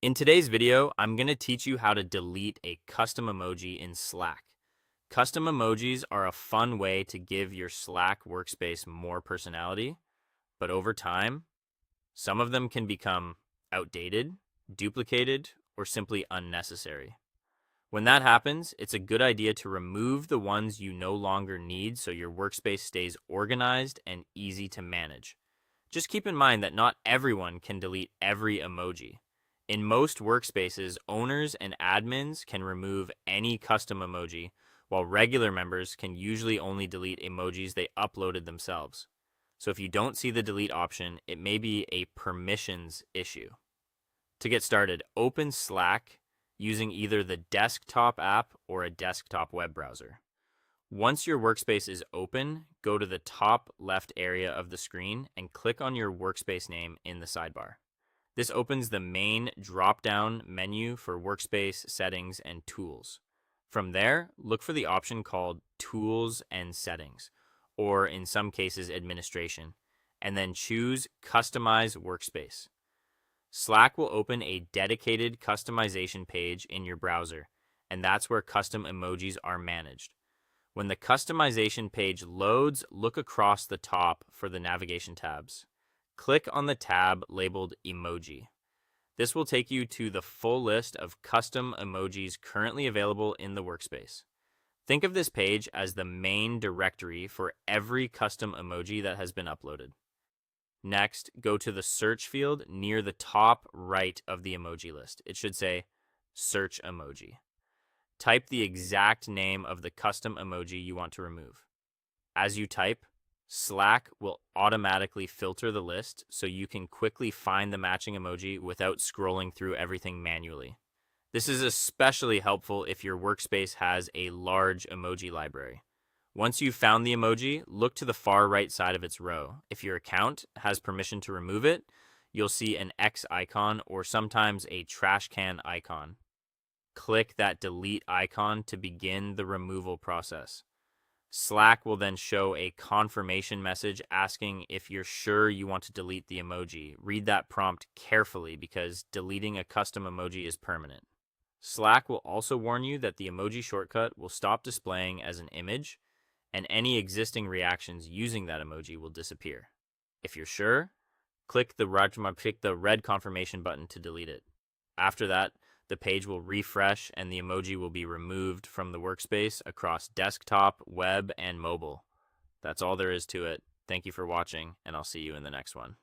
In today's video, I'm going to teach you how to delete a custom emoji in Slack. Custom emojis are a fun way to give your Slack workspace more personality, but over time, some of them can become outdated, duplicated, or simply unnecessary. When that happens, it's a good idea to remove the ones you no longer need so your workspace stays organized and easy to manage. Just keep in mind that not everyone can delete every emoji. In most workspaces, owners and admins can remove any custom emoji, while regular members can usually only delete emojis they uploaded themselves. So if you don't see the delete option, it may be a permissions issue. To get started, open Slack using either the desktop app or a desktop web browser. Once your workspace is open, go to the top left area of the screen and click on your workspace name in the sidebar. This opens the main drop-down menu for workspace settings and tools. From there, look for the option called Tools and Settings, or in some cases, Administration, and then choose Customize Workspace. Slack will open a dedicated customization page in your browser, and that's where custom emojis are managed. When the customization page loads, look across the top for the navigation tabs. Click on the tab labeled Emoji. This will take you to the full list of custom emojis currently available in the workspace. Think of this page as the main directory for every custom emoji that has been uploaded. Next, go to the search field near the top right of the emoji list. It should say Search Emoji. Type the exact name of the custom emoji you want to remove. As you type, Slack will automatically filter the list so you can quickly find the matching emoji without scrolling through everything manually. This is especially helpful if your workspace has a large emoji library. Once you've found the emoji, look to the far right side of its row. If your account has permission to remove it, you'll see an X icon or sometimes a trash can icon. Click that delete icon to begin the removal process. Slack will then show a confirmation message asking if you're sure you want to delete the emoji. Read that prompt carefully because deleting a custom emoji is permanent. Slack will also warn you that the emoji shortcut will stop displaying as an image, and any existing reactions using that emoji will disappear. If you're sure, click the red confirmation button to delete it. After that, the page will refresh and the emoji will be removed from the workspace across desktop, web, and mobile. That's all there is to it. Thank you for watching, and I'll see you in the next one.